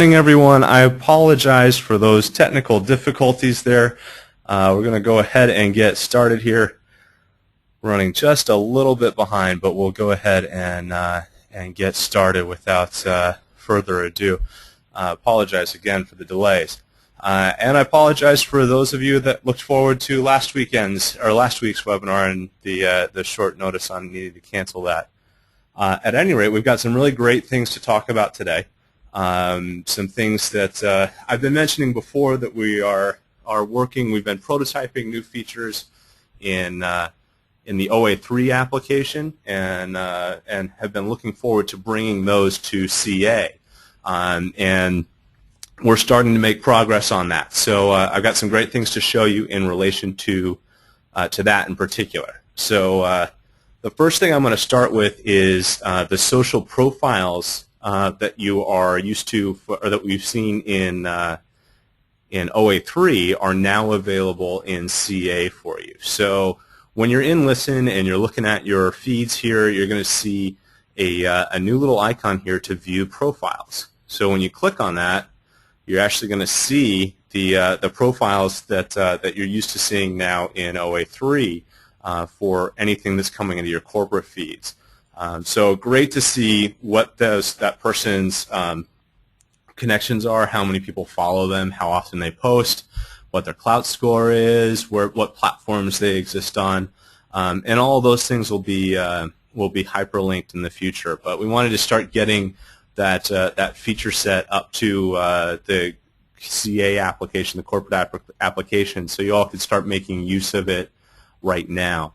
Morning, everyone. I apologize for those technical difficulties there. We're going to go ahead and get started here. Running just a little bit behind, but we'll go ahead and get started without further ado. Apologize again for the delays. And I apologize for those of you that looked forward to last week's webinar and the short notice on needing to cancel that. At any rate, we've got some really great things to talk about today. Some things that I've been mentioning before that we are working. We've been prototyping new features in the OA3 application and have been looking forward to bringing those to CA. And we're starting to make progress on that. So I've got some great things to show you in relation to that in particular. So the first thing I'm going to start with is the social profiles that you are used to, or that we've seen in OA3 are now available in CA for you. So when you're in Listen and you're looking at your feeds here, you're going to see a new little icon here to view profiles. So when you click on that, you're actually going to see the profiles that you're used to seeing now in OA3 for anything that's coming into your corporate feeds. So great to see what that person's connections are, how many people follow them, how often they post, what their clout score is, what platforms they exist on, and all of those things will be hyperlinked in the future. But we wanted to start getting that feature set up to the CA application, the corporate application, so you all could start making use of it right now.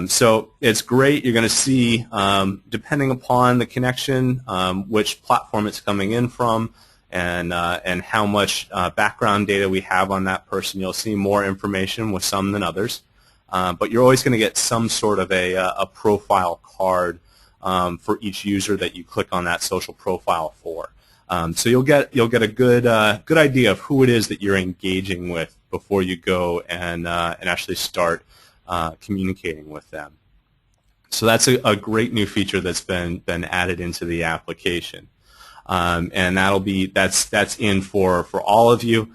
So it's great. You're going to see, depending upon the connection, which platform it's coming in from, and how much background data we have on that person. You'll see more information with some than others, but you're always going to get some sort of a profile card for each user that you click on that social profile for. So you'll get a good idea of who it is that you're engaging with before you go and actually start communicating with them. So that's a great new feature that's been added into the application, and that's in for all of you.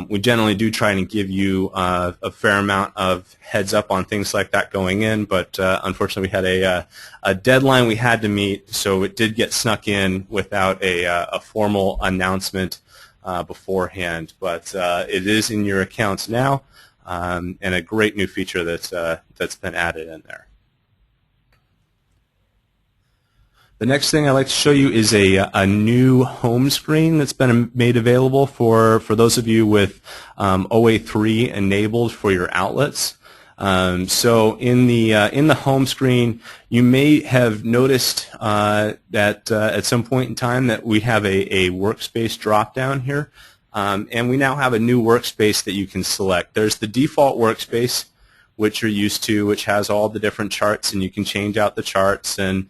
We generally do try and give you a fair amount of heads up on things like that going in, but unfortunately we had a deadline we had to meet, so it did get snuck in without a formal announcement beforehand. But it is in your accounts now. And a great new feature that's been added in there. The next thing I'd like to show you is a new home screen that's been made available for those of you with OA3 enabled for your outlets. So in the home screen, you may have noticed that at some point in time that we have a workspace drop down here. And we now have a new workspace that you can select. There's the default workspace, which you're used to, which has all the different charts, and you can change out the charts and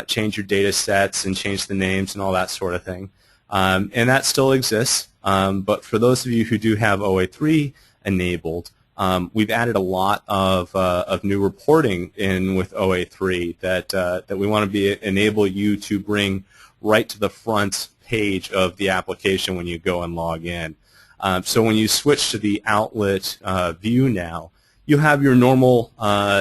change your data sets and change the names and all that sort of thing. And that still exists. But for those of you who do have OA3 enabled, we've added a lot of new reporting in with OA3 that we want to enable you to bring right to the front page of the application when you go and log in. So when you switch to the outlet view now, you have your normal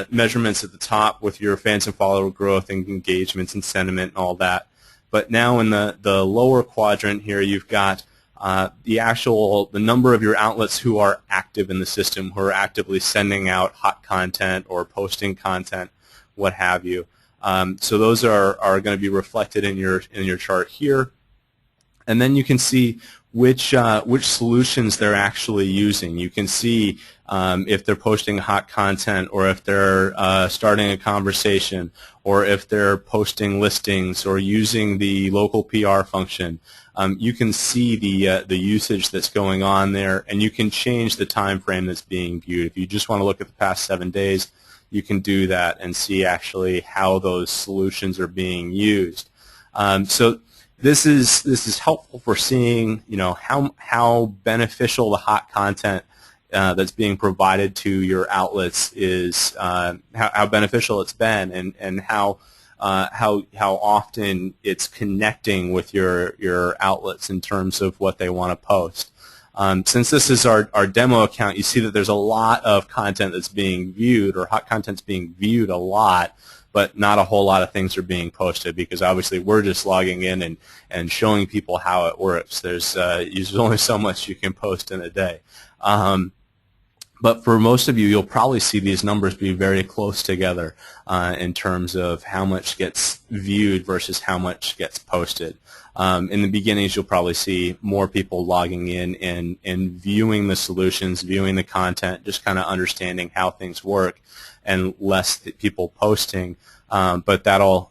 measurements at the top with your fans and follower growth and engagements and sentiment and all that. But now in the lower quadrant here, you've got the number of your outlets who are active in the system, who are actively sending out hot content or posting content, what have you. So those are going to be reflected in your chart here. And then you can see which solutions they're actually using. You can see if they're posting hot content, or if they're starting a conversation, or if they're posting listings or using the local PR function. You can see the usage that's going on there, and you can change the time frame that's being viewed. If you just want to look at the past 7 days, you can do that and see actually how those solutions are being used. So this is helpful for seeing, how beneficial the hot content that's being provided to your outlets is, how beneficial it's been, and how how often it's connecting with your outlets in terms of what they want to post. Since this is our demo account, you see that there's a lot of content that's being viewed, or hot content's being viewed a lot, but not a whole lot of things are being posted, because obviously we're just logging in and showing people how it works. There's only so much you can post in a day. But for most of you, you'll probably see these numbers be very close together in terms of how much gets viewed versus how much gets posted. In the beginnings, you'll probably see more people logging in and viewing the solutions, viewing the content, just kind of understanding how things work, and less people posting. But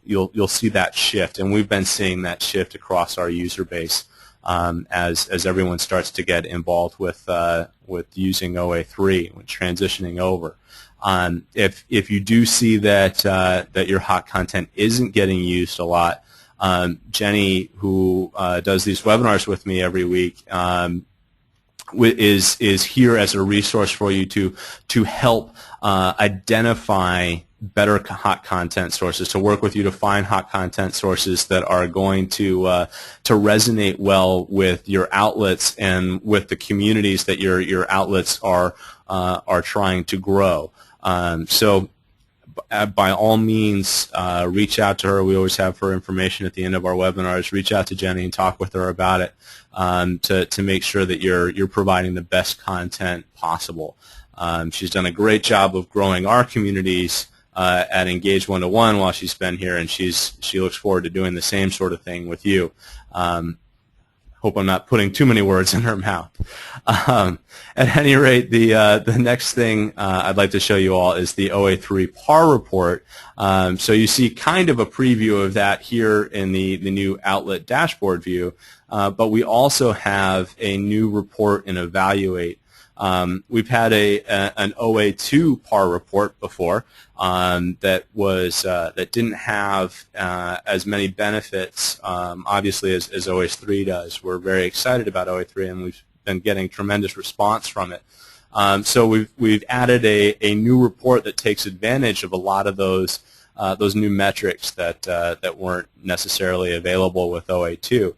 you'll see that shift, and we've been seeing that shift across our user base as everyone starts to get involved with using OA3, with transitioning over. If you do see that your hot content isn't getting used a lot, Jenny, who does these webinars with me every week, is here as a resource for you to help identify better hot content sources, to work with you to find hot content sources that are going to resonate well with your outlets and with the communities that your outlets are trying to grow. So by all means, reach out to her. We always have her information at the end of our webinars. Reach out to Jenny and talk with her about it to make sure that you're providing the best content possible. She's done a great job of growing our communities at Engage121 while she's been here, and she looks forward to doing the same sort of thing with you. Hope I'm not putting too many words in her mouth. At any rate, the next thing I'd like to show you all is the OA3 PAR report. So you see kind of a preview of that here in the new Outlet Dashboard view, but we also have a new report in Evaluate. We've had an OA2 PAR report before that didn't have as many benefits, obviously, as OA3 does. We're very excited about OA3, and we've been getting tremendous response from it. So we've added a new report that takes advantage of a lot of those new metrics that weren't necessarily available with OA2.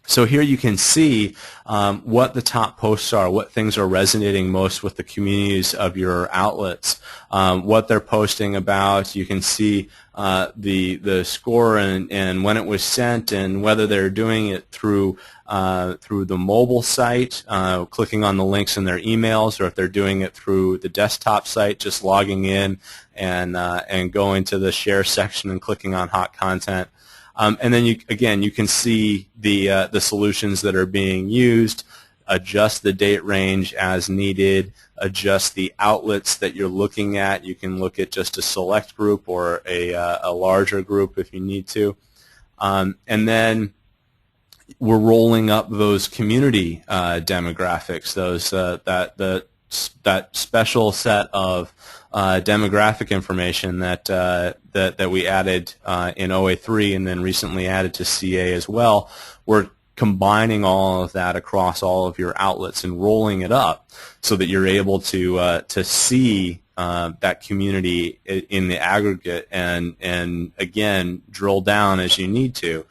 So here you can see what the top posts are, what things are resonating most with the communities of your outlets, what they're posting about. You can see the score and when it was sent, and whether they're doing it through the mobile site, clicking on the links in their emails, or if they're doing it through the desktop site, just logging in and going to the share section and clicking on hot content. And then you can see the solutions that are being used, adjust the date range as needed, adjust the outlets that you're looking at. You can look at just a select group or a larger group if you need to. And then we're rolling up those community demographics, those that special set of demographic information that we added in OA3 and then recently added to CA as well. We're combining all of that across all of your outlets and rolling it up so that you're able to see that community in the aggregate and again drill down as you need to.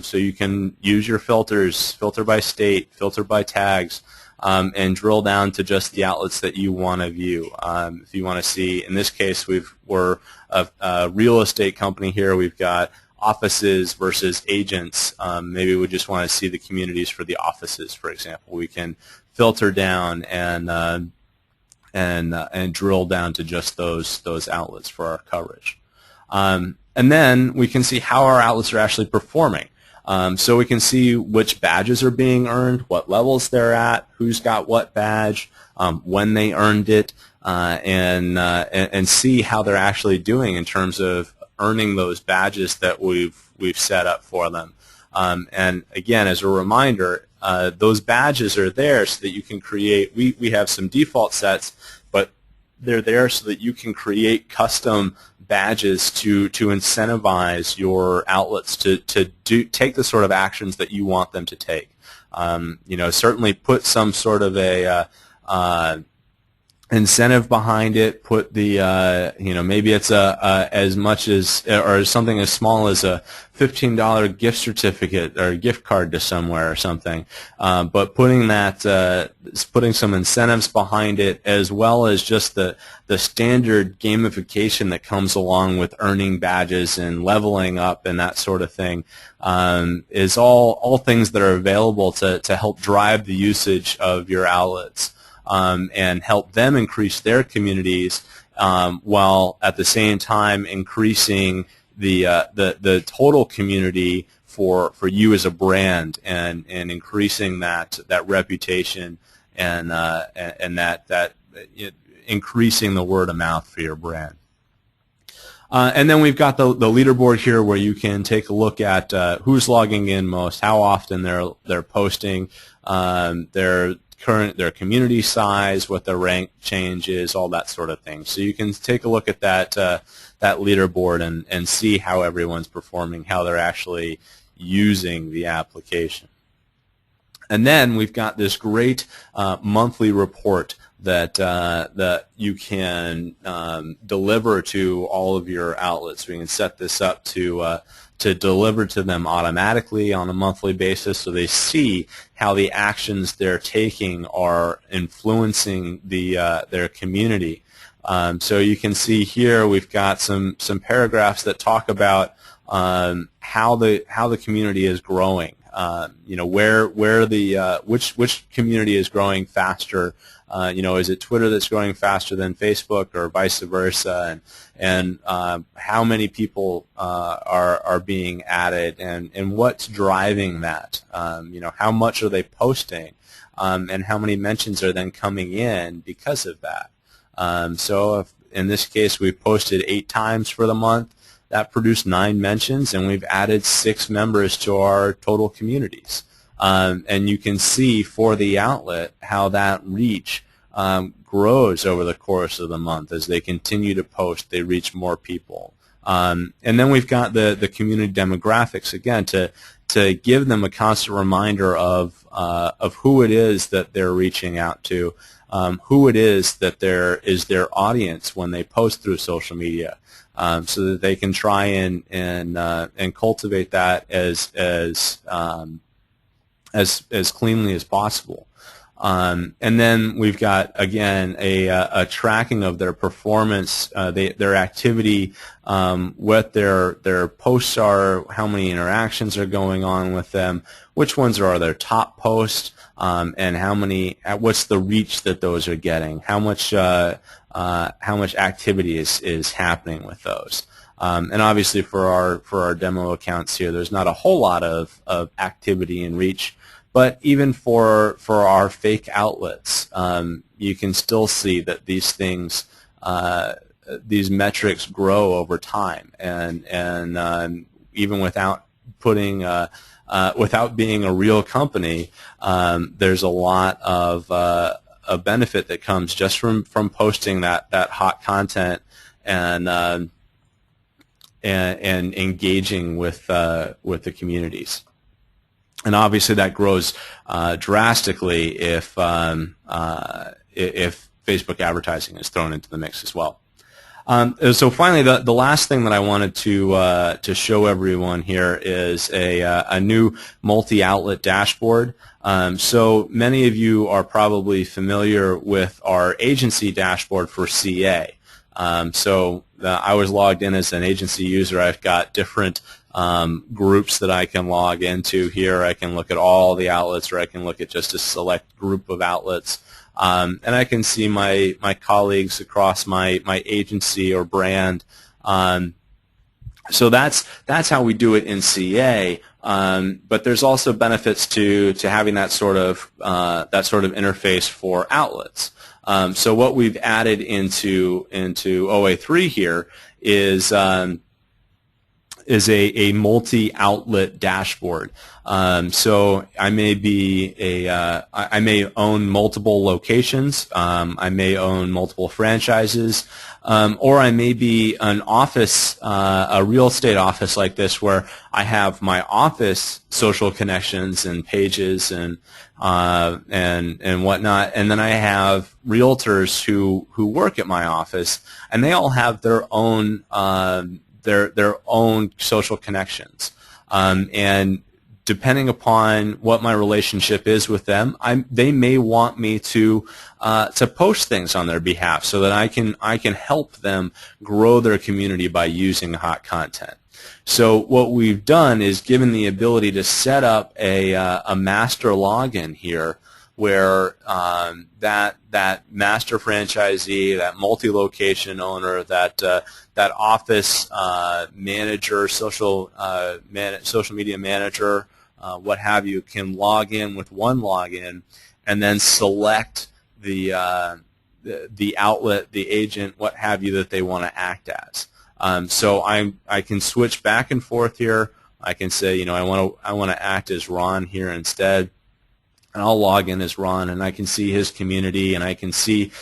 So you can use your filters, filter by state, filter by tags, and drill down to just the outlets that you want to view. If you want to see, in this case, we're a real estate company here. We've got offices versus agents. Maybe we just want to see the communities for the offices, for example. We can filter down and drill down to just those outlets for our coverage. And then we can see how our outlets are actually performing. So we can see which badges are being earned, what levels they're at, who's got what badge, when they earned it, and see how they're actually doing in terms of earning those badges that we've set up for them. And again, as a reminder, those badges are there so that you can create. We have some default sets, but they're there so that you can create custom badges to incentivize your outlets to take the sort of actions that you want them to take. Certainly put some sort of a incentive behind it. Put the maybe it's as much as or something as small as a $15 gift certificate or a gift card to somewhere or something. But putting some incentives behind it, as well as just the standard gamification that comes along with earning badges and leveling up and that sort of thing, is all things that are available to help drive the usage of your outlets. And help them increase their communities, while at the same time increasing the total community for you as a brand, and increasing that reputation, and increasing the word of mouth for your brand. And then we've got the leaderboard here, where you can take a look at who's logging in most, how often they're posting, their community size, what their rank change is, all that sort of thing. So you can take a look at that leaderboard and see how everyone's performing, how they're actually using the application. And then we've got this great monthly report that you can deliver to all of your outlets. We can set this up to deliver to them automatically on a monthly basis, so they see how the actions they're taking are influencing their community. So you can see here we've got some paragraphs that talk about how the community is growing. Which community is growing faster? Is it Twitter that's growing faster than Facebook, or vice versa? And how many people are being added, and what's driving that? How much are they posting, and how many mentions are then coming in because of that? So if in this case we posted 8 times for the month, that produced 9 mentions, and we've added 6 members to our total communities. And you can see for the outlet how that reach grows over the course of the month. As they continue to post, they reach more people. And then we've got the community demographics, again, to give them a constant reminder of who it is that they're reaching out to, who it is that is their audience when they post through social media. So that they can try and cultivate that as cleanly as possible. And then we've got, again, a tracking of their performance, their activity, what their posts are, how many interactions are going on with them, which ones are their top posts, and what's the reach that those are getting, how much activity is happening with those. And obviously for our demo accounts here, there's not a whole lot of activity and reach, but even for our fake outlets, you can still see that these things, these metrics grow over time, and even without being a real company, there's a lot of a benefit that comes just from posting that hot content and engaging with the communities. And obviously that grows drastically if Facebook advertising is thrown into the mix as well. So finally, the last thing that I wanted to show everyone here is a new multi-outlet dashboard. So many of you are probably familiar with our agency dashboard for CA. I was logged in as an agency user. I've got different groups that I can log into here. I can look at all the outlets, or I can look at just a select group of outlets. And I can see my colleagues across my agency or brand. So that's how we do it in CA. But there's also benefits to having that sort of interface for outlets. So what we've added into OA3 here is is a multi-outlet dashboard. So I may be I may own multiple locations. I may own multiple franchises, or I may be an office, a real estate office like this, where I have my office social connections and pages and whatnot, and then I have realtors who work at my office, and they all have their own their own social connections, and depending upon what my relationship is with them, they may want me to post things on their behalf so that I can help them grow their community by using hot content. So what we've done is given the ability to set up a master login here, where that master franchisee, that multi-location owner, that office manager, social media manager, what have you, can log in with one login and then select the outlet, the agent, what have you, that they want to act as. So I can switch back and forth here. I can say, I want to act as Ron here instead. And I'll log in as Ron, and I can see his community, and I can see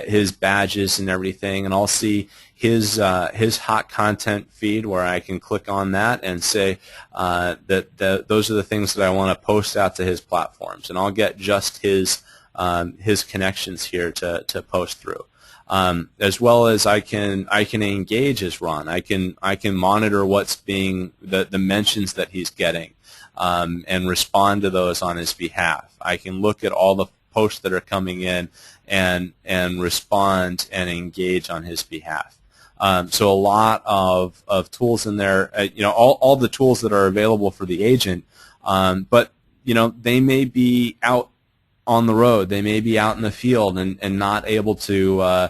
his badges and everything, and I'll see his hot content feed, where I can click on that and say that those are the things that I want to post out to his platforms, and I'll get just his connections here to post through. As well as I can engage as Ron. I can monitor what's being the mentions that he's getting. And respond to those on his behalf. I can look at all the posts that are coming in and respond and engage on his behalf. So a lot of tools in there, all the tools that are available for the agent, but they may be out on the road, they may be out in the field and not able to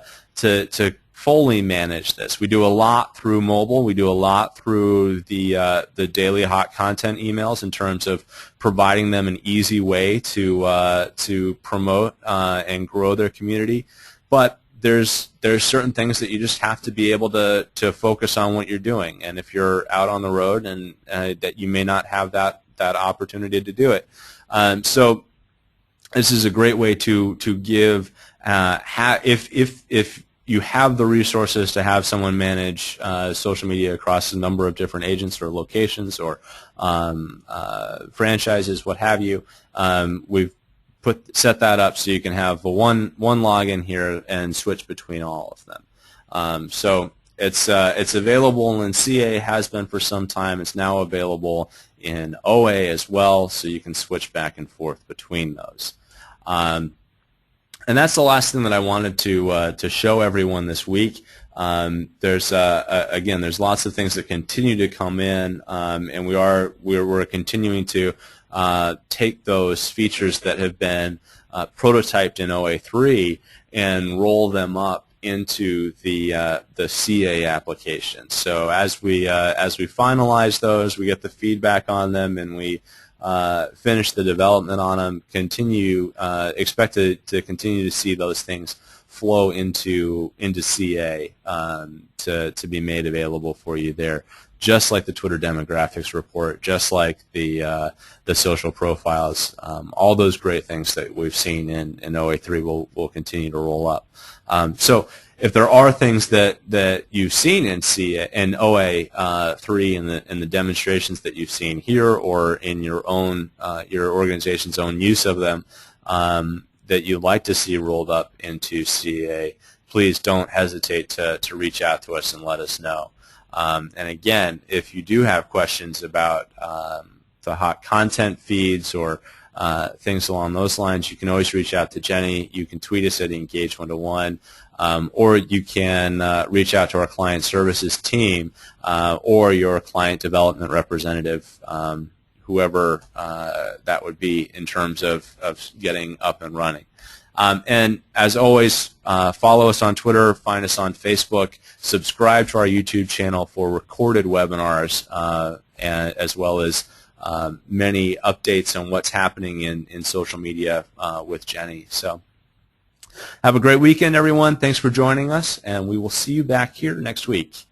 fully manage this. We do a lot through mobile. We do a lot through the daily hot content emails in terms of providing them an easy way to promote and grow their community. But there's certain things that you just have to be able to focus on what you're doing. And if you're out on the road, and that you may not have that opportunity to do it. So this is a great way to give if you have the resources to have someone manage social media across a number of different agents or locations or franchises, what have you. We've set that up so you can have one login here and switch between all of them. So it's available in CA, has been for some time. It's now available in OA as well, so you can switch back and forth between those. And that's the last thing that I wanted to show everyone this week. There's again, there's lots of things that continue to come in, and we're continuing to take those features that have been prototyped in OA3 and roll them up into the CA application. So as we finalize those, we get the feedback on them, and we finish the development on them. Expect to continue to see those things flow into CA to be made available for you there, just like the Twitter demographics report, just like the social profiles. All those great things that we've seen in OA3 will continue to roll up. So if there are things that you've seen in OA3 in the demonstrations that you've seen here or in your own your organization's own use of them that you'd like to see rolled up into CA, please don't hesitate to reach out to us and let us know. And again, if you do have questions about the hot content feeds or things along those lines, you can always reach out to Jenny. You can tweet us at Engage121. Or you can reach out to our client services team or your client development representative, whoever that would be in terms of getting up and running. And as always, follow us on Twitter, find us on Facebook, subscribe to our YouTube channel for recorded webinars, and as well as many updates on what's happening in social media with Jenny. So have a great weekend, everyone. Thanks for joining us, and we will see you back here next week.